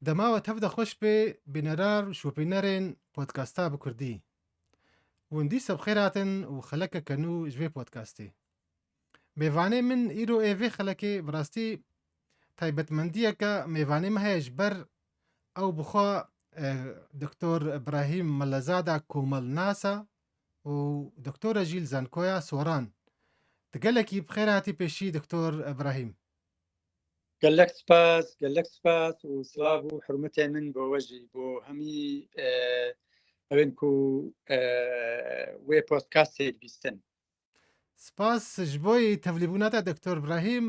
دەماوە تەفدە خۆش بێ بینەرار شوپینەرên پۆدکاستا bi Kurdî. Hûn dîsa bi xêr hatin û xelekeke nû ji vê podcastê. Mêvanê min îro ê vê xelekê bi rastî taybetmendiyeke mêvanê me heye ji ber ew bixwe Dr. İbrahîm Mellezada Komelnas e û Dr. Ejîl Zankoya Soran. Tu gelekî bi xêr hatî pêşî Dr. İbrahîm. قالك سپاس و سلااو و حرمتێ من بۆ وەژی بۆ هەمی ئەوێنکو وێ پۆدکاستێک بیستن. سپاس ji boî tevlîbûnata Dr. İbrahîm.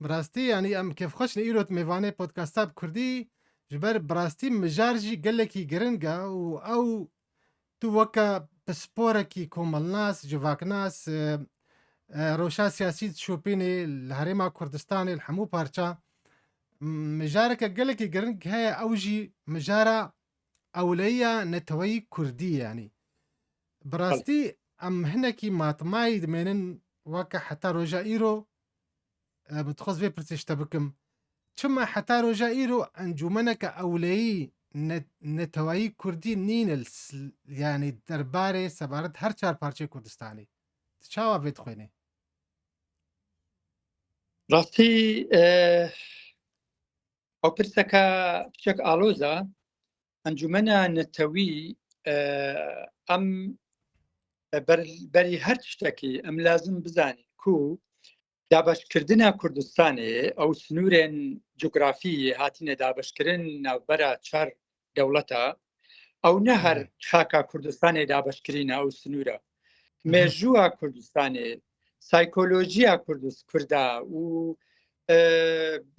Bi rastî yanî em kêfxweşin îro mêvanê podkasta bi Kurdî ji ber bi rastî mijar jî gelekî giring e û ew tu weke pisporekî komelnas, civaknas, rewşa siyasî şopînê li Herêma Kurdistanê li hemû parça mijareke gelekî giring heye ew jî mijara ewleya neteweyî Kurdî yanî. Bi rastî em hinekî matmayî dimênin weke heta roja îro dixwaz vê pirsê ji te bikim. Çima heta roja îro encûmeneke ewleyî neteweyî Kurdî nîne yanî derbarê sebaret her çar parçeyê Kurdistanê. Tu çawa vê dixwînî? ڕاستی ئەو پرسەکە پچێک ئالۆزە ئەنجومەنە نەتەوی ئەم بەری هەر شتێکی ئەم لازم بزانین کو دابەشکردنە کوردستانê ئەو سنوورên جوگرافی هاتینە دابەشکردن ناوبەرە چار دەوڵەتە ئەو نە هەر خاکە کوردستانê دابەشکرینە ئەو سنوورە مێژووە کوردستانê سایکۆلۆژیە کووردا و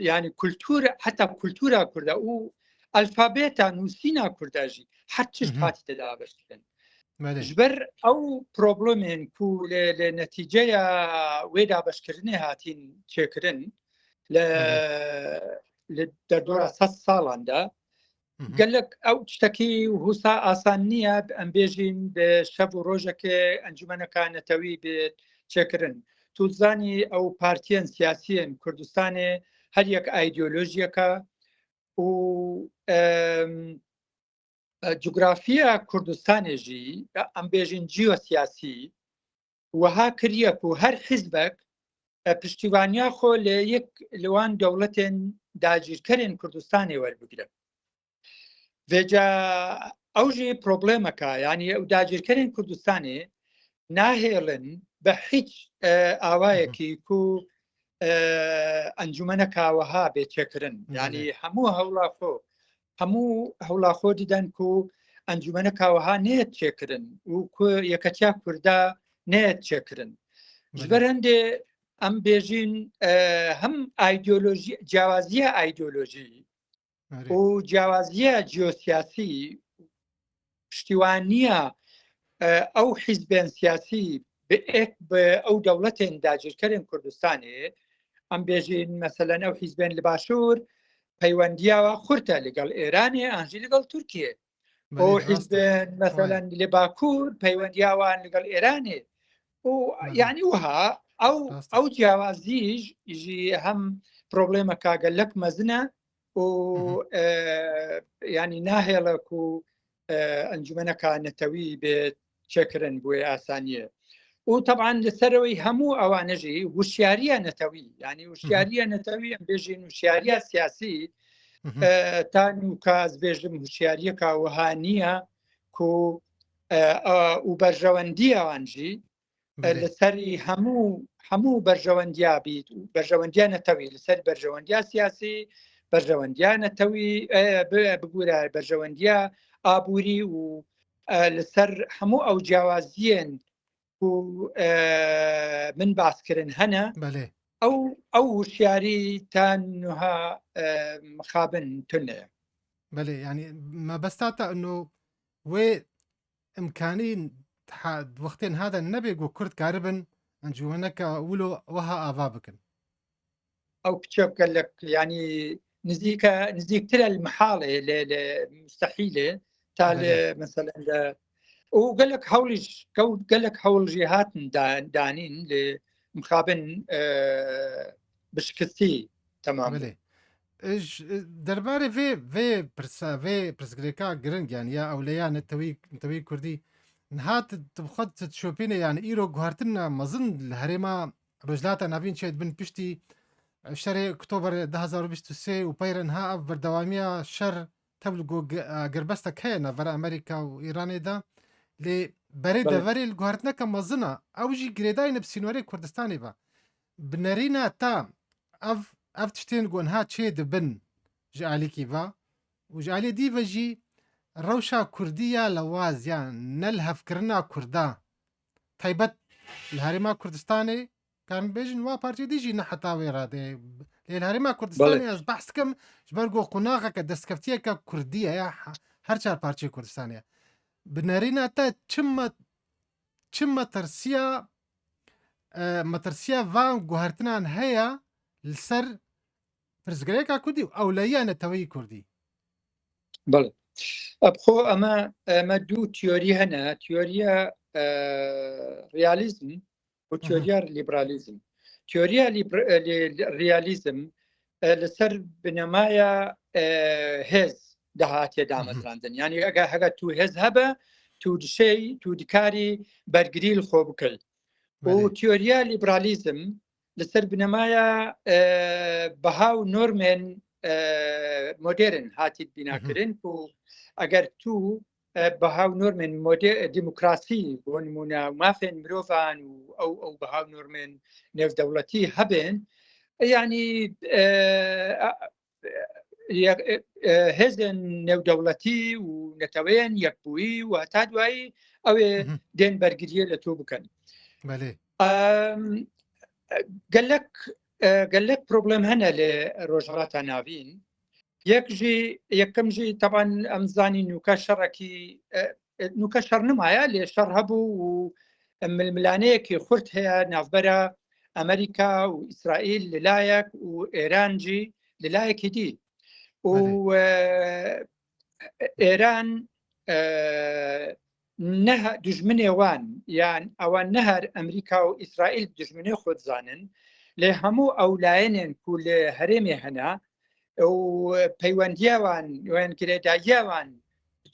yani کولتور حتا کولتورا کووردا و ئەلفابێتە نووسینە کورداژی هەر چشت هاتیتە دابەشکردن ji ber ew problemên ku lê netîceya wê dabişkirinê hatîn çêkirin li derdora 100 salan de gelek ew tiştekî wisa asan niye em bêjin bi şev û rojekê encûmeneka netewî bi çêkirin. Tu zanî ew partiyên siyasiyên Kurdistanê her yek îdeolojiyeka û جغرافیا کوردستانê jî em bêjin jîyosiyasî wiha kiriye ku her hizbek piştîvaniya xwe lê yek li wan dewletên dagîrkerên Kurdistanê werbigire. Vêca ew jî problemeka yanî ew dagîrkerên Kurdistanê nahêlin bi hiç awayekî ku encûmeneka wiha bê çêkirin yanî hemû hewla xwe هەموو هەوڵاخۆ دیدەن و ئەنجومەنە کاوەها نێت چێکردن و یەکەتیا کووردا نێت چێکردن ژبەر هەندێ ئەم بێژین هەم ئایدۆلۆژی جیاوازیە ئایدۆلۆژی و جیاوازیە جیۆسیاسی پشتیوانیە ئەو حیزبێن سیاسی بە ئەو دەوڵەتێن داگیرکەرێن کوردستانê ئەم بێژین مەسەلەن ئەو حیزبێن لە باشوور پەیوەندیاوە خورتە لەگەڵ ئێرانێ ئەنژی لەگەڵ تورکیە ئەو حیزبێن مەسەلەن لێ باکوور پەیوەندیاوان لەگەڵ ئێرانێ و یعنی وها ئەو جیاوازیش ژی هەم پرۆبلێمەکە گەلەک مەزنە و ینی ناهێڵک و ئەنجومەنەکە نەتەوی بێت چێکردن بۆی ئاسانیە و طبعا لەسەرەوەی هەموو ئەوانەژی وشیاریە نەتەوی ینی وشیاریە نەتەوی ئەم بێژین وشیاریە سیاسی تان و کاز بێژم وشیاریەکە وهانیە و بەرژەوەندی ئەوانژی لەسەری هەموو بەرژەوەندیا بیت و بەرژەوەندیا نەتەوی لەسەر بەرژەوەندیا سیاسی بەرژەوەندیا نەتەوی بگورە بەرژەوەندیا ئابووری و لەسەر هەموو ئەو جیاوازیên و من باسکردن هەنە ئەو وشیاری تانها مخابن تونێ بله يعني ما بستعطى انه وي امكاني وقتين هذا النبي وكرد كاربن انجوانك ولو وها افابكن او كتشوف قال لك يعني نزيكتر المحاله مستحيله تال مثلا وقال لك حول جهات دانين لمخابن بشكتي تمام بله دەربارەی vê pirsgirêka giring yani ya ewleya netewî Kurdî nihat dixwat şopîne yani îro guhartina mezin li herêma Rojhilata Navîn çê dibin piştî şerê Oktober 2023 û peyre niha ev berdewamiya şer tev li girbestek heye navbera Amerîka û Îranê de lê berê deverê li guhartineka mezin a ew jî girêdayî bi sînorê Kurdistanê ve bi nerîna te ev tiştên gonha çê dibin ji alîkî ve û ji alî dî ve jî rewşa Kurdî ya lewaz ya ne li hevkirina Kurda taybet li herêma Kurdistanê karin bêjin wa parçê dî jî ne heta wê radê lê li herêma Kurdistanê ez behs dikim ji ber ku qunaxeke destkeftiyeka Kurdî ye ya her çar parçeyê Kurdistanê ye bi nerîna te çim metirsiya van guhartinan heye li ser pirsgirêka Kurdî û ewleya neteweyî Kurdî بله ابخو اما دو تیوری هنه تیوریا ریالیزم و تیوریا لیبرالیزم تیوریا ریالیزم لسر بنمایا هز دهاتی دامزراندن یعنی اگه تو هز هبه تو دشی تو دکاری برگریل خوب کل و تیوریا لیبرالیزم لسر بنمایا بهاو نورمن مدرن هاتید بیناکرین و اگر تو بهاو نورمن دموکراسی بۆ نمونە مافێن مرۆڤان و بەهاو نورمن نێودەوڵەتی هەبن یعنی هێزن نێودەوڵەتی و نەتەوەیان یەکبووی و هەتا دوایی ئەوێ دێن بەرگریە لە تۆ بکەن گەلک پرۆبلێم هەنە لە ڕۆژهەڵاتە ناوین یەکەم ژی طبعا ئەمزانی نوکە شەڕێکی نوکە شەڕ نمایە لێ شەڕ هەبوو و ململانەیەکی خورد هەیە ناوبەرە ئەمریکا و ئیسرائیل لەلایەک و ئێرانجی لەلایەکی دی و ئێران نەها دژمنێ وان یان ئەوان نەهەر ئەمریکا و ئیسرائیل دژمنێ خۆت زانن لێ هەموو ئەولایەنێن کو لە هەرێمێ هەنا و پەیوەندیاوان وێن گرێداییاوان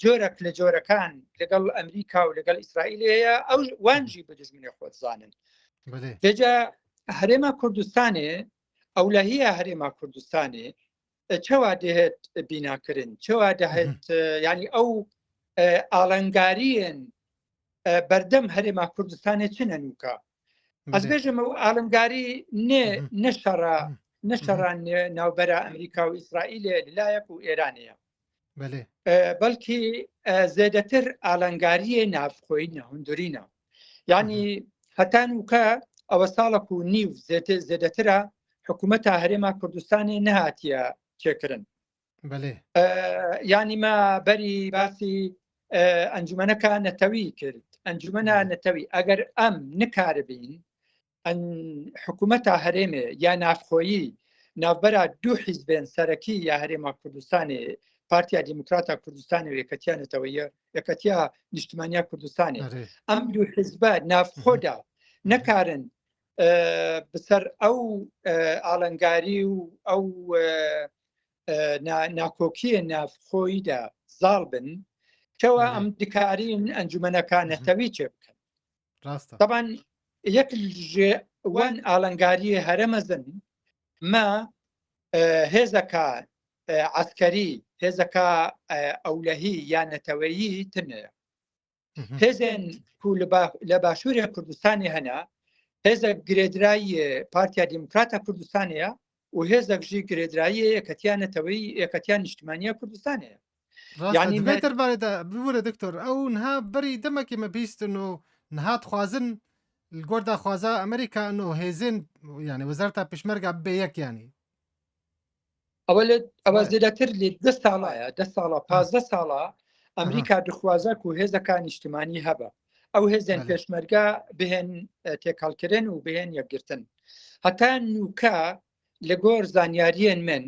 جۆرەك لە جۆرەکان لەگەڵ ئەمریکا و لەگەڵ ئیسرائیلەیە ئەو وانجی بە دژمنێ خۆت زانن جا هەرێما کوردستانێ ئەولەهیە هەرێما کوردستانێ چەوا دەهێت بیناکردن چەوا دەهێت ینی ئەو ئاڵنگاریên بەردەم هەرێما کوردستانێ چنە نوکە ئەس بێژم ئەو ئاڵنگاری نەشەڕان ناوبەرە ئەمریکا و ئیسرائیلێ لەلایەک و ئێرانەیە بەڵکی زێدەتر ئاڵنگاریە نافخۆی نەهوندورینە یعنی هەتا نوکە ئەوە ساڵێک و نیو زێدەترە حکوومەتە هەرێما کوردستانی نەهاتیە چێکردن یعنی ما بەری باسی ئەنجومەنەکە نەتەوی کرد ئەنجومەنە نەتەوی ئەگەر ئەم نکاربین حکوومەتە هەرێمێ یا نافخۆیی ناوبەرە دوو حیزبێن سەرەکی یا هەرێما کوردستانی پارتیا دیموکراتە کوردستانی و یەکەتیانەتەوەیە یەکەتیا نیشتمانیا کوردستانی ئەم دوو حیزبە نافخۆدا نەکارن بسەر ئەو ئاڵنگاری و ئەو ناکۆکیە نافخۆییدا زاڵ بن کەوا ئەم دکارین ئەنجومەنەکە نەتەوی چێ بکەن طبعا یەک وان ئاڵنگاری هەرەمەزن ما هێزەکە عسکەری هێزەکە ئەولەهی یان نەتەوەیی تنەیە هێزێن لە باشووری کوردستانی هەنا هێزە گرێدرایی پارتیا دیموکراتە کوردستانەیە و هێزەک ژی گرێدرایی یەکەتیان نەتەوەی یەکەتیان نیشتمانیە کوردستانەیە یعنی دەربارەدا ببوورە دکتۆر ئەو نها بەری دەمەکی مەبیستن و نهات خوازن گۆردا خوازە ئەمریکان و هێزن یعنی وەزارەتە پێشمەرگە بێ یەکیانی ئەوە زیاتر لێ 10 ساڵایە 10 ساڵە 15 ساڵە ئەمریکا دخوازە و هێزەکان نیشتمانی هەبە ئەو هێزێن پێشمەرگە بهێن تێکەڵکردن و بهێن یەکگرتن هەتا نوکە لە گۆر زانیاریên من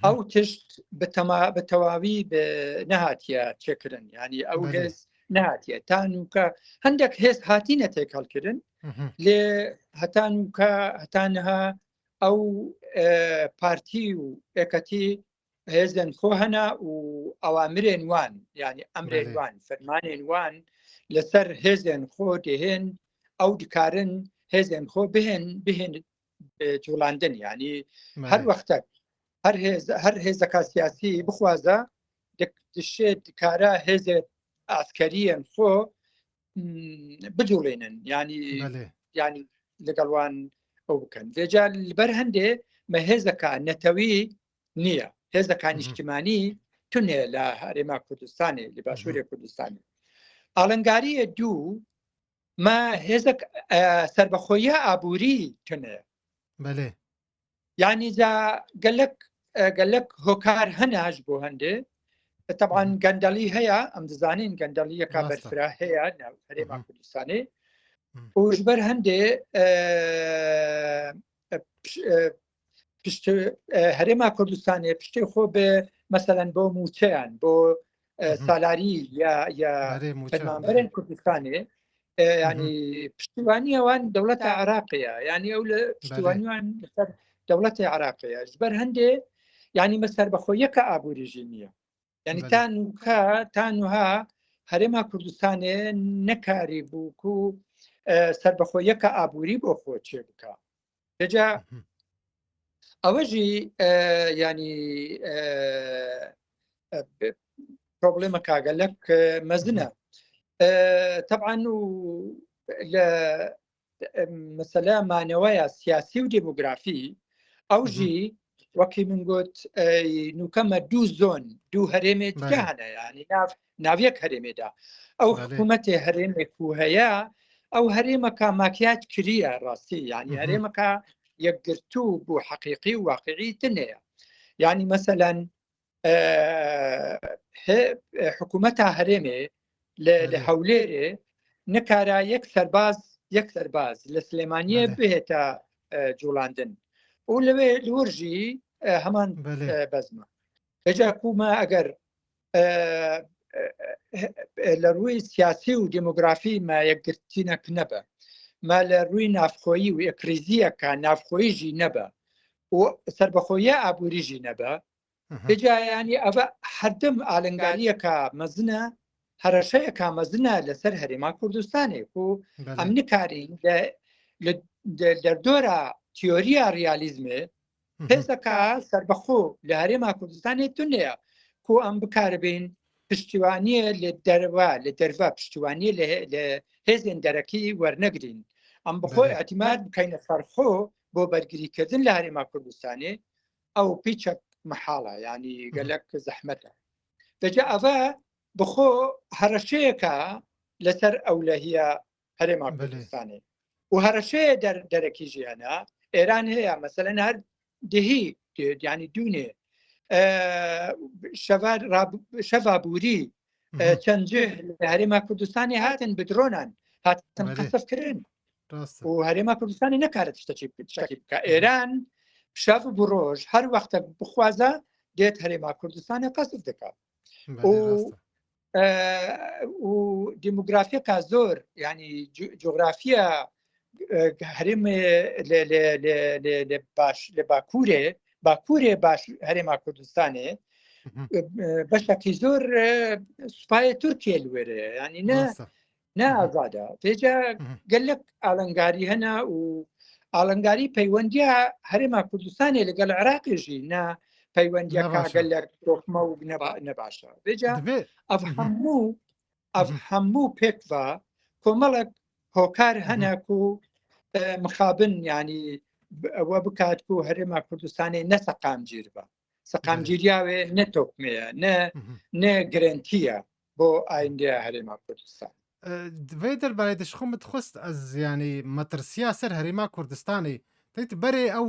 ئەو تشت بە تەواوی نەهاتیە چێکردن ینی ئەو هێز نهاتیە تا نوکە هەندێک هێز هاتینە تێکەڵکردن لێ هەتا نوکە هەتانەها ئەو پارتی و ئێکەتی هێزن خۆ هەنا و ئەوامرێن وان یعنی ئەمرێن وان فەرمانێن وان لەسەر هێزن خۆ دێهێن ئەو دکارن هێزن خۆ بهێن جوڵاندن یعنی هەر وەختە هەر هێزەکە سیاسی بخوازە دشێت دکارە هێزێ ئاسکەریان خۆ بجوڵێنن ینی لەگەڵوان ئەو بکەن vێجا لەبەر هەندێ مە هێزەکە نەتەوی نییە هێزەکان نیشتیمانی تونێ لە هەرێما کوردستانی لە باشووری کوردستانی ئاڵنگاریە دوو ما هێزەک سربەخۆیە ئابووری تونێ یعنی جا گەلک هۆکار هەناش بۆ هەندێ طبعا گەندەڵی هەیە ئەم دەزانین گەندەڵیەکە بەرفرا هەیە ناو هەرێما کوردستانی وژبەر هەندێ هەرێما کوردستانی پشتی خۆ بێ مەسەلەن بۆ موچەیان بۆ سالاری یا فەرمانبەرێن کوردستانی ینی پشتیوانی ئەوان دەوڵەتە عراقیە ینی ئەو لە پشتیوانیوان لەسەر دەوڵەتی عراقیە ژبەر هەندێ ینی مەسەر بەخۆیەکە ئابووریژی نییە ینی تانوها هەرێما کوردستانێ نەکاری بووکو سربەخۆیەکە ئابووری بۆ خۆ چێ بکە بێجا ئەوەژی ینی پرۆبلێمە کاگەلک مەزنە طبعا و لە مەسەلە مانەوەیە سیاسی و دموگرافی ئەوژی وەکی من گوت نوکەمە دوو زۆن دوو هەرێمێت جاهانە ینی ناویەک هەرێمێدا ئەو حکوومەتێ هەرێمێک و هەیە ئەو هەرێمەکە ماکیات کریە ڕاستی ینی هەرێمەکە یەکگرتوو بوو حەقیقی و واقعی تنەیە ینی مەسەلەن حکوومەتە هەرێمێ لە هەولێرێ نەکارە یەک سەرباز لە سلێمانیە بهێتە جوڵاندن و لەوێ لورژی هەمان بەزمە بەجا کومە ئەگەر لە ڕووی سیاسی و دموگرافی ما یەکگرتینەک نەبە ما لە ڕووی نافخۆیی و ئەکریزیەکە نافخۆیژی نەبە و سربەخۆیە ئابووریژی نەبە بەجا ینی ئەوە هەردەم ئالنگاریەکە مەزنە هەرەشەیەکە مەزنە لەسەر هەرێما کوردستانێک و ئەم نکارین دەردۆرە تیۆریە ریالیزمێ هێزەکە سربەخۆ لە هەرێما کوردستانی تونەیە کو ئەم بکاربین پشتیوانیە لە دەرەوە پشتیوانی لە هێزن دەرەکی وەرنەگرین ئەم بخۆی ئەتیماد بکەینە سەرخۆ بۆ بەرگریکردن لە هەرێما کوردستانی ئەو پیچەک محاڵە ینی گەلک زەحمەتە بەجا ئەوە بخۆ هەرەشەیەکە لەسەر ئەولەهیە هەرێما کوردستانی و هەرەشەیە دەرەکی ژیانە ئێران هەیە مەسەلەن هەر دهی ینی دوونێ شەڤابووری چەند جێ لە هەرێما کوردستانی هاتن بدرۆنان هاتن قەسەفکردن و هەرێما کوردستانی نەکارێت شتێکی بکە ئێران شەڤ بۆ ڕۆژ هەر وەختە بخوازە دێت هەرێما کوردستانی قەسف دەکات و دیموگرافیەکە زۆر ینی جغرافیە هەرێمێ لە باکوورێ باش هەرێما کوردستانێ بەشێکی زۆر سوپایە تورکیە لێرە ینی نەئازادە پێجا گەلک ئاڵنگاری هەنا و ئاڵنگاری پەیوەندیە هەرێما کوردستانی لەگەڵ عێراقیژی نا پەیوەندیەکە گەلک دۆخمە و نەباشە بێجا ئەف هەموو پێکڤە کۆمەڵک هۆکار هەناک و مخابن ینی ئەوە بکات و هەرێما کوردستانی نەسەقامگیر بە سەقامگیریاوێ نەتۆکمەیە نە گرنتیە بۆ ئایندەیە هەرێما کوردستان دوێ دەربارەی دەشخۆمت خست ئەز ینی مەترسیا سەر هەرێما کوردستانی دەیت بەرێ ئەو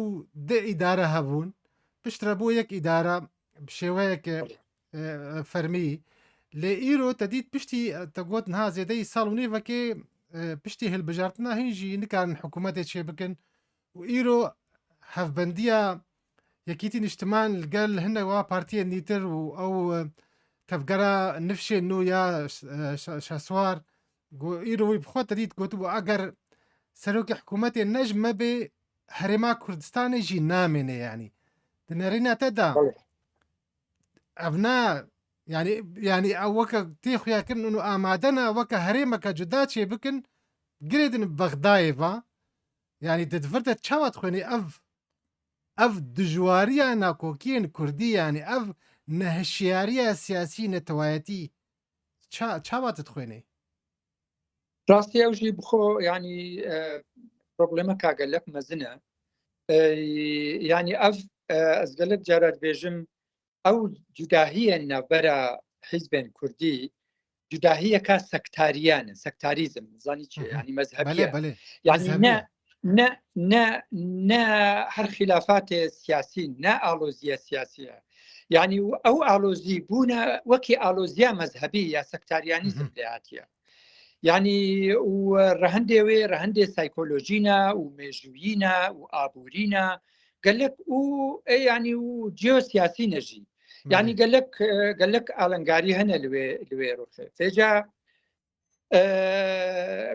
دە ئیدارە هەبوون پشترە بۆ یەک ئیدارە شێوەیەک فەرمی لێ ئیرۆ تەدیت پشتی تەگوت نها زێدەی ساڵ و نێڤەکێ پشتی هەلبژارتنا هینژی نکارن حکوومەتێک چێ بکەن و ئیرۆ هەفبەندیە یەکیتی نیشتمان لەگەل هەندێکوا پارتیە نیتر و ئەو تەفگەرە نفشێ نو یا شەسوار ئیرۆی بخۆ تەدیت گوت بوو ئەگەر سەرۆکی حکوومەتێ نەژمە بێ هەرێما کوردستانێژی نامێنێ یعنی دنەرینە تەدا ئەڤنا ینی ئەو وەکە تێ خویاکردن و ئامادەنە وەکە هەرێمەکە جودا چێ بکن گرێدن بەغدایێڤە ینی دەدڤردە چاوات خوێنێ ئەv دژواریە ناکۆکیên کوردی ینی ئەv نەهشیاریە سیاسی نەتەوایەتی چاواتت خوێنێ ڕاستی ئەوژی بخۆ ینی پرۆبلێمە کاگەلەک مەزنە ینی ئەv ئەس گەلک جارات بێژم ئەو جوداهیە ناوبەرە حیزبên کوردی جوداهیەکە سەکتاریانە سەکتاریزم زانی چێ ینی مەذهبیە يعني نه هر خلافات سیاسی نه آلوزیه سیاسیه يعني او آلوزی بونا وكي آلوزيا مذهبي يا سكتاريانيزم لهاتيه يعني ورهندي سايكولوجينا وميجوينا وآبورينا قال لك يعني وجيو سياسي نجي يعني قال لك آلنغاري هنا لوي روخي فجا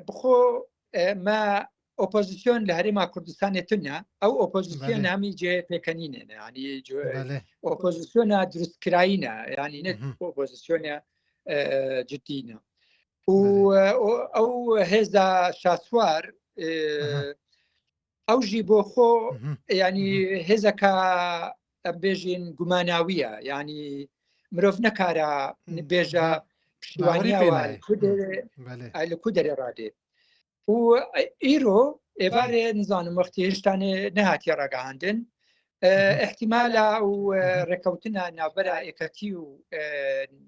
بخو ما اپوزیسیون لهرما کردستان تنها او اپوزیسیون همی جه پکنینه يعني اپوزیسیون درست کراینه يعني نه اپوزیسیون جدينا او هذا شاسوار او جيبو خو يعني هذا كا بيجين جماناويه يعني مروف نكارا بيجا شوانيا والكدر رادي و ایرو ایواره نظام وقتی هشتانه نهاتی راگهاندن احتمالا و رکوتنا نابرا اکتی و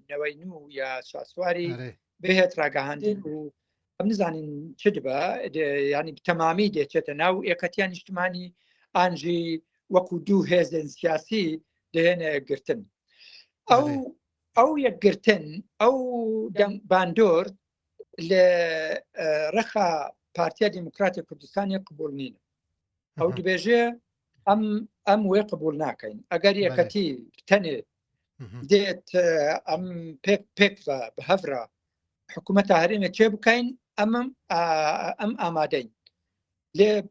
نوینو یا شاسواری بهت راگهاندن و ام نزانین چه دبا یعنی بتمامی ده چتنا و اکتیان اجتماعی آنجی وکو دو هزن سیاسی دهن گرتن او یک گرتن او باندور لرخا بارتيا ديمقراطية كردستان قبول نين او دبيجي ام وي قبول ناكاين اگر يكتي تاني ديت ام بيك بهفرا حكومة هريمة تشيبكاين ام امادين ل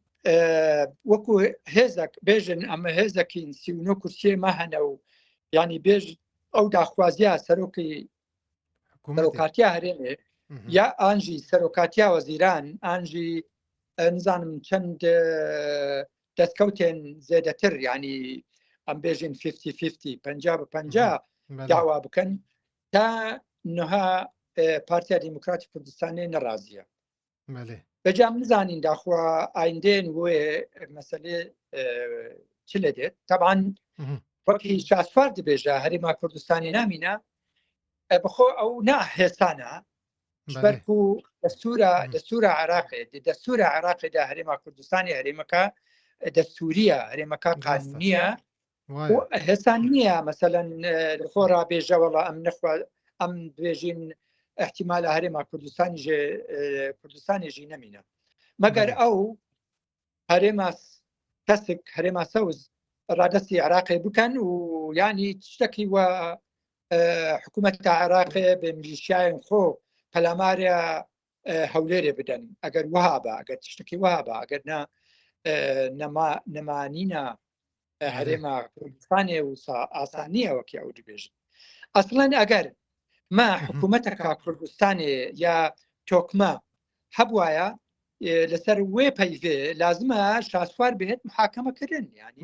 وكو هزك بيجن ام هزكين سيونو كرسي ما هنو يعني بيج او داخوازيا سروكي سروكاتيا هريمة یا آنجی سەرۆکاتیا وەزیران ئانجی نزانم چەند دەستکەوتێن زێدەتر ینی ئەم بێژین 50-50 50 داوا بکەن تا نها پارتیا دیموکراتی کوردستانی نەڕازیە بەجام نزانین داخوا ئایندێن وێ مەسەلێ چ لە دێت طبعاً وەکی شاسوار دەبێژە هەرێما کوردستانی نامینە بخۆ ئەو ناهێسانە بركو دستور عراقي دستور عراقي ده هريما كردستاني هريمكا دستورية هريمكا قانونية وهسانية مثلا الخورة بيجا والله ام نخوة ام بيجين احتمال هريما كردستاني جي نمينة مگر او هريما تسك هريما سوز رادسي عراقي بكن ويعني تشتكي و حكومة عراقي بميليشياين خو پەلامارە هەولێرێ بدەن ئەگەر وها بە ئەگەر تشتێکی وها بە ئەگەر نەمانینە هەرێما کوردستانێ و ئاسانیە وەکی ئەو دەبێژن ئەسڵەن ئەگەر ما حکوومەتەکە کوردستانێ یا تۆکمە هەبوایە لەسەر وێ پەیوێ لازمە شاسوار بهێت محاکەمەکردن یعنی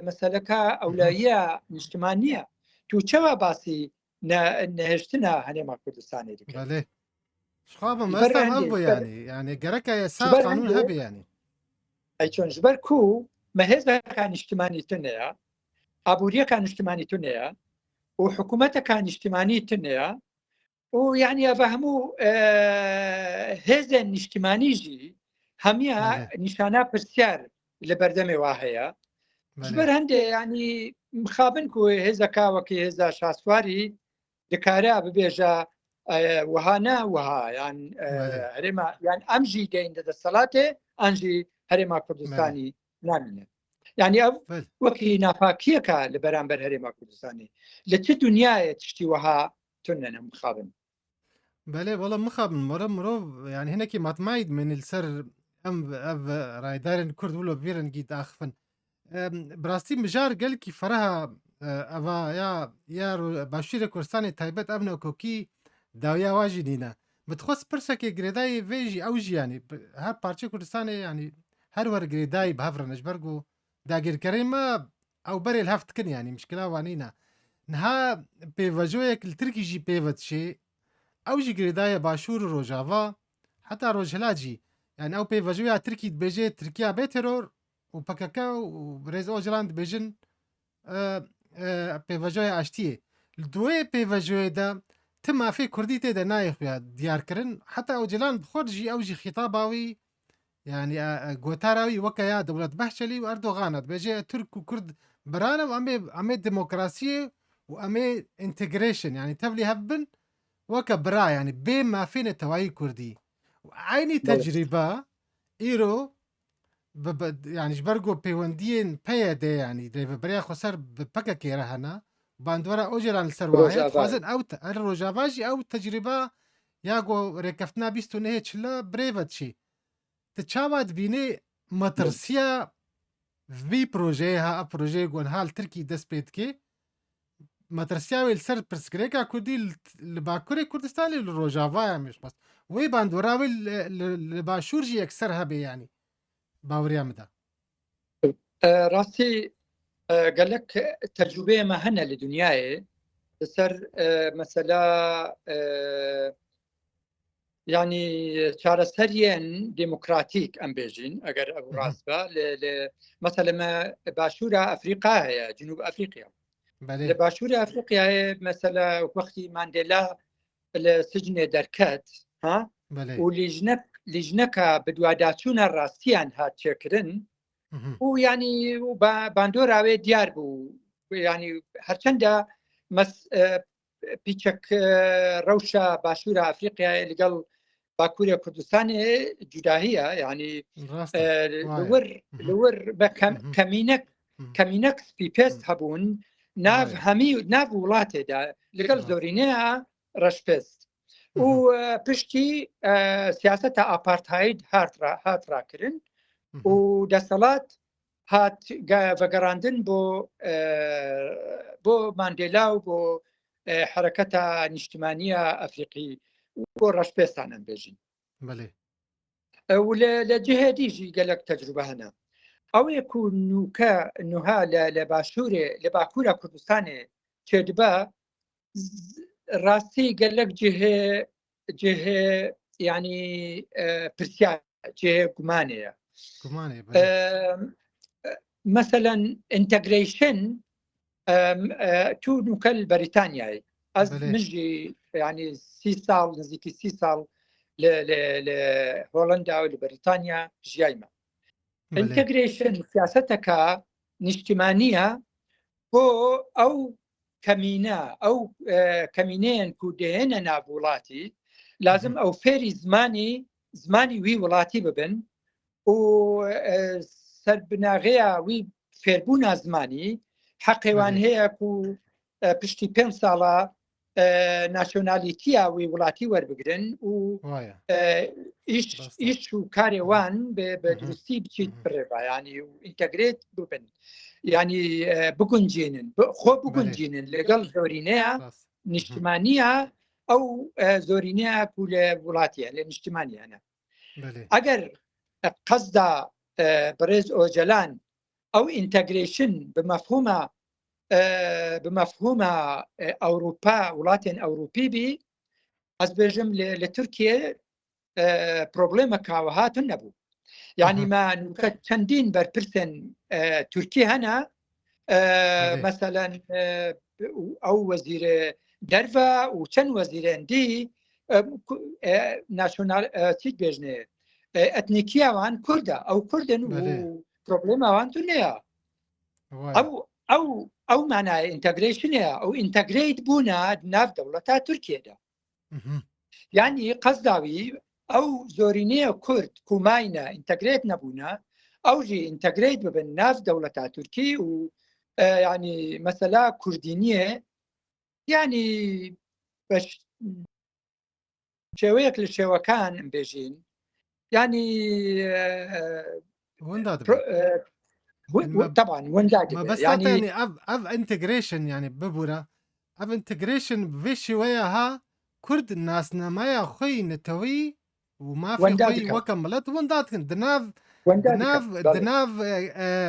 مەسەلەکە ئەولاییە نیشتمانیە تو چەوە باسی نهشتنا هنما كردستاني دي بله شخابا ما هبو يعني جركا يسا قانون هبي يعني اي چون جبر كو مهزة كان اجتماعي تنيا ابوريا كان اجتماعي تنيا وحكومتها كان اجتماعي تنيا ويعني افهموا هزا اجتماعي جي هميها نشانا برسيار لبردمي واهية جبر هندي يعني مخابن كو هزا كاوكي هزا شاسواري دكارا ببيجا وهانا وها يعني هرما يعني امجي دين ده الصلاه انجي هرما كردستاني نامنه يعني وكي نافاكيكا لبرامبر هرما كردستاني لتي دنيا تشتي وها تنن مخابن بله والله مخابن مرو يعني هنا كي ماتمايد من السر ام رايدارن كرد ولو بيرن جيت اخفن براستي مجار قال كي فرها اوا يا باشير كردستان تايبت ابنو كوكي داويا واجي دينا بتخص برسكي جريداي فيجي اوجي يعني هر بارتي كردستان يعني هر ور جريداي بهفرنج برغو داغير كريمه او بري الهفت كن يعني مشكله وانينا نها بيفاجويك التركي جي بيفت شي اوجي جريداي باشور روجافا حتى روجهلاجي يعني او بيفاجويا تركي بيجي تركيا بيترور وباكاكا وريز اوجلاند بيجن بيفاجويا اشتيه الدوي بيفاجويا دا تما في كردي تيدا نايخ يا ديار كرن حتى اوجلان بخرجي اوجي خطاباوي يعني غوتاراوي وكايا دولة بحشلي واردوغان بيجي ترك وكرد برانا وامي ديمقراطية وامي انتجريشن يعني تبلي هبن وكا برا يعني بين ما فين توعي كردي عيني تجربة إيرو يعني جبرجو بيوندين بيدي يعني ديف بريا خسر ببكا كيرا هنا باندورا أوجران السرواهيت خوازن أو الروجافاجي أو تجربة ياغو ركفتنا بيستو نهيتش لا بريفتشي تتشاواد بيني مترسيا في بروجيها بروجي قون هال تركي دس بيتكي مترسياوي السر برسكريكا كودي لباكوري كردستاني الروجافا مش بس وي باندوراوي لباشورجي اكثرها بي يعني باوريا مدا راسي قال لك تجربه ما هنا لدنياي سر مثلا يعني چارەسەریان ديمقراطيك ام بيجين اگر ابو راسبه مثلا ما باشوره افريقيا هي جنوب افريقيا لباشوره افريقيا هي مثلا وقتي مانديلا السجن دركات ها ولجنك بدواداتون الراستيان هات شكرن ويعني باندورا ديار بو يعني هرچنده مس بيچك روشا باشوره افريقيا اللي قال باكوريا كردستان جداهية يعني لور كمينك سبيبست هبون ناف همي ناف ولاته دا لقل زورينيها رشبست وبشتي سياسة أبارتهايد هات راكرن ودستالات هات فقراندن بو مانديلا وبو حركة اجتماعية أفريقية ورشبستان ام بيجين بله ولا جهه ديجي قال لك تجربه هنا او يكون نوكا انها لباكورا كردستان تشدبا راسي قال لك جهه يعني برسيا جهه كمانيه مثلا انتجريشن تو نوكل بريطانيا از مجي يعني 6 سال نزيكي 6 سال لهولندا ولبريطانيا جايمه انتجريشن سياستك اجتماعيه هو او كمينه او كمينين كودين نابولاتي لازم او فيري زماني وي ولاتي ببن و سربناغيا وي فيربونا زماني حقيوان هي كو پشتی 5 ساڵە ناسیۆنالیتیە وی وڵاتی وەربگرن و ئیش و کارێوان بە دروستی بچیت بڕێبە ینی و ئینتەگرێت ببن ینی بگونجێنن خۆ بگونجێنن لەگەڵ زۆرینەیە نیشتمانیە ئەو زۆرینەیە و لە وڵاتیە لە نیشتمانیانە ئەگەر قەزدا بەڕێز ئۆجەلان ئەو ئینتەگرێشن بمفهوم أوروبا ولاتين أوروبي بي أزبجم لتركيا بروبليم كاوهات النبو يعني ما نكتندين بربرسن تركيا هنا مثلا أو وزير درفا وشن وزيرين دي ناشونال تيج بيجنه اتنيكيا وان كردا أو كردن وبروبليم وان تنيا او معناه انتجريشن او انتجريت بونا ناف دولتا تركيا دا يعني قصداوي او زورينيه كرد كوماينا انتجريت نبونا او جي انتجريت ببن ناف دولتا تركي و يعني مثلا كردينيه يعني باش شويك للشوكان بيجين يعني وندا دبي يعني طبعا ونداج ما بس يعني يعني اف انتجريشن يعني ببورا اف انتجريشن في شوية ها كرد الناس نمايا خوي نتوي وما في خوي وندادك وكملت ونداتكن دناف وندادك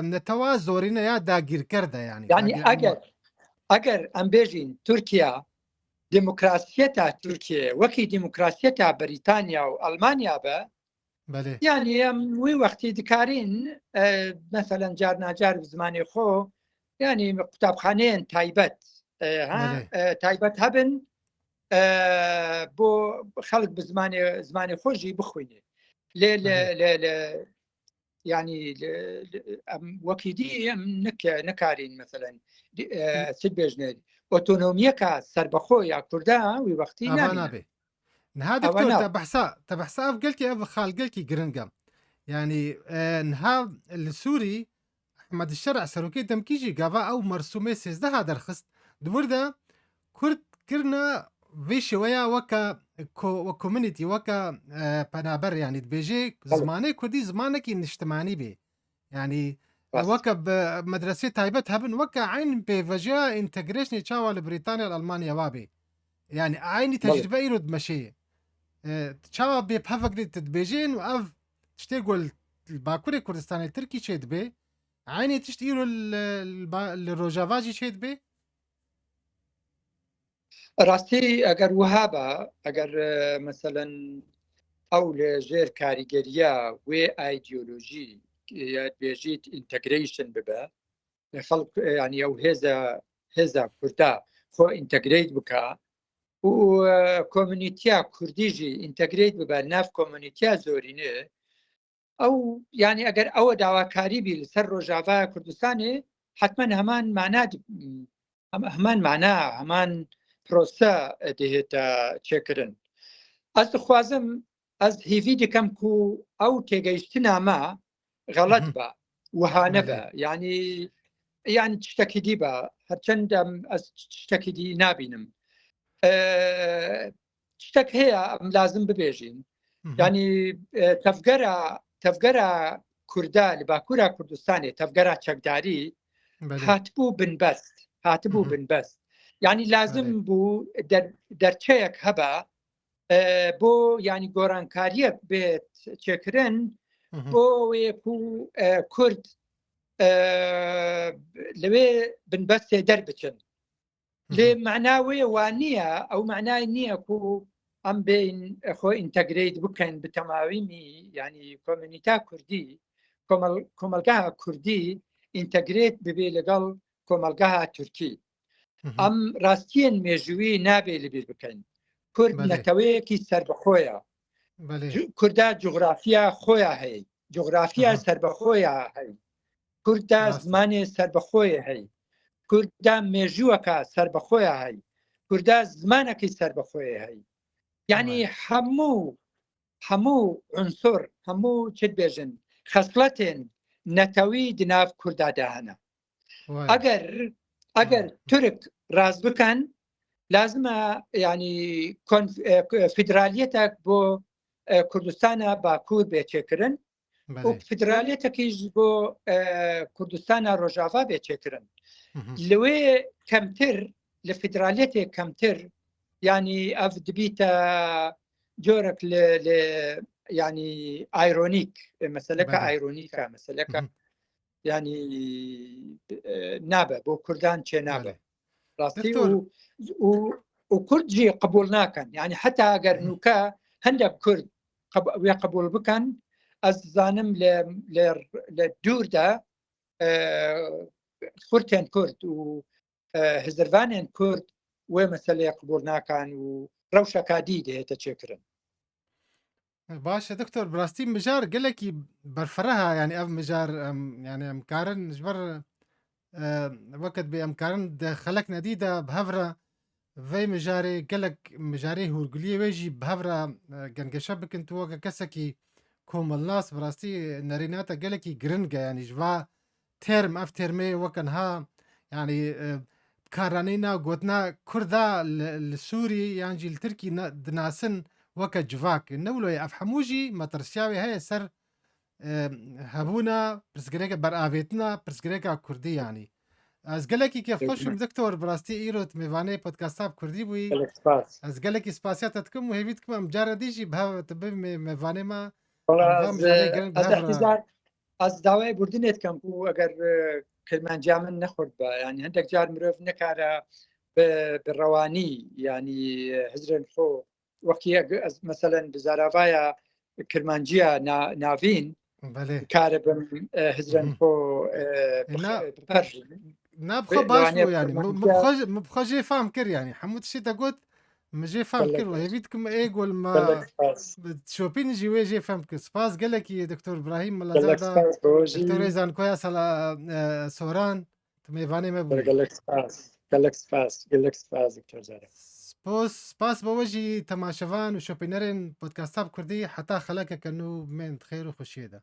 نتوا زورينا يا داگیر کرده يعني يعني داگیر اگر ام بيجين تركيا ديمقراطيتها تركيا وكي ديمقراطيتها بريطانيا والمانيا به بله يعني وي وقتی دکارین مثلا جارنا جار بزمانی خو يعني قوتابخانەیەن تایبەت بله تایبەت هەبن بۆ خەڵک زمانی خۆشی بخوێنێ بله لێ يعني وەکی دی نکارین مثلا چ بێژنێت ئۆتۆنۆمیەکە سربەخۆ یا کووردا وی وەختی ابا نامینە نابي نها ئەوە دكتور ناو تبحسا اف قلكي اف خال قلكي جرنقم يعني نها السوري احمد الشرع سروكي دمكيجي قافا او مرسومي سيزده هذا الخست دوردا كرت كرنا في شوية وكوميونيتي وكا بنابر يعني بيجي زماني كردي زمانك اجتماعي بي يعني وكا بمدرسة تايبت هبن وكا عين بفجاء انتجريشن تشاوا لبريطانيا الألمانيا وابي يعني عيني تجربة يرد مشي تشاوا بيبهفك دي تدبيجين وأف تشتغل الباكوري كردستاني تركي شيد بي عيني تشتيرو الروجافاجي شيد بي ڕاستی ئەگەر وهابە ئەگەر مثلەن ئەو لە ژێر کاریگەریە وێ ئایدۆلۆژی بێژیت ئینتەگریشن ببە خەڵک ینی ئەو هێزە کووردا خۆ ئینتەگریت بکە و کۆمیونیتیا کوردیژی ئینتەگریت ببە ناف کۆمیونیتیا زۆرینێ ئەو ینی ئەگەر ئەوە داواکاری بی لەسەر ڕۆژاوا کوردستانی حتمما هەمان معنا هەمان پرۆسە دەهێتە چێکردن ئەس دخوازم ئەس هیوی دەکەم و ئەو تێگەیشتنامە غەڵەت بە وهانە بە یانی شتێکی دی بە هەرچەندە ئەس شتێکی دی نابینم شتێک هەیە ئەم لازم ببێژین ینی تەفگەرە کووردا لە باکوورا کوردستانی تەفگەرە چەکداری هاتبوو بنبەست يعني لازم بوو دەرچەیەک هەبە بۆ ینی گۆڕانکاریەک بێت چێکردن بۆ وەیەکو کورد لەوێ بنبەستێ دەربچن لێ معناوێ وان نییە ئەو معنای نییە و ئەم بین خۆ ئینتەگریت بکەین بتەماویمی ینی کۆمیونیتا کوردی کۆمەلگاها کوردی ئینتەگرێت ببێ لەگەڵ کۆمەلگاها تورکی ئەم ڕاستیەن مێژووی نابێ لەبیر بکەین کورد نەتەوەیەکی سربەخۆیە کووردا جوغرافیا خۆیان هەیە جوغرافیا سربەخۆیە هەیە کووردا زمانێ سربەخۆیە هەیە کووردا مێژووەکە سربەخۆیە هەیە کووردا زمانێکی سربەخۆیە هەیە یعنی هەموو عنسر هەموو چت بێژن خەسڵەتێن نەتەوی دناو کووردادا هەنە ئەگەر تورک ڕاز بکەن لازمە ینی فیدرالیەتێک بۆ کوردستانە باکوور بێچێکردن و فیدرالیەتێکیش بۆ کوردستانە ڕۆژاوا بێچێکردن لەوێ کەمتر لە فیدرالیەتێک کەمتر ینی ئەف دبیتە جۆرەك ینی ئایرۆنیک مەسەلەکە ئایرۆنیکە مەسەلەکە ینی نابە بۆ کوردان چێ نابە ڕاستی و کوردجی قبول ناکەن ینی حتا ئەگەر نوکە هەندێک کورد وێ قبول بکەن ئەس زانم لە دووردا کورتێن کورد و هزروانێن کورد وێ مەسەلەیە قبول ناکەن و ڕەوشەکە دی دەهێتە چێکردن باشا دكتور براستي مجار قالك برفرها يعني اف مجار يعني امكارن جبر وقت بامكارن خلقنا ديدا بهفرة في مجاري قالك مجاري هو قليه ويجي بهفرة قنقشب كنت وقا كسكي كوم الناس براستي ناريناتا قالك جرنجا يعني جوا ترم اف ترمي وكنها يعني كارانينا قوتنا كردا السوري يعني التركي دناسن وەکە جڤاک نەولۆی ئەف هەمووژی مەترسیاوی هەیە سەر هەبوونە پرسگرێکە بەرئاوێتنە پرسگرێکا کوردی ینی ئەس گەلێکی کێفخۆشم دکتۆر بڕاستی ئیرۆت میوانەی پۆدکاستا کوردی بووی ئەس گەلێکی سپاسیاتە دکەم و هێویت کەم ئەم جارە دیژی بهاوەتە بێ میوانێمە ئەس داوای بردنێت کەم و ئەگەر کرمانجا من نەخورد بە ینی هەندێک جار مرۆڤ نەکارە بڕەوانی ینی هزرن خۆ وەکی مەسەلەن بزاراڤایە کرمانجیە ناڤین کارە بم هزرن خۆ نابخۆ باش ینی مبخۆ ژێ فام کرد ینی هەموو تشێ دەگوت مژێ فام کرد و هێویت کم ئێگۆل شۆپینژی وێ ژێ فەم کرد سپاس گەلێکی دکتۆر براهیم مەلەزادا دکتۆرێ زانکۆیا سەلا سۆران میوانێ مەبوو سپاس بەوەژی تەماشەوان و شۆپینەرێن پۆدکاستا کوردی حتا خەلەکەکەن و بمێن خێر و خوشیێدا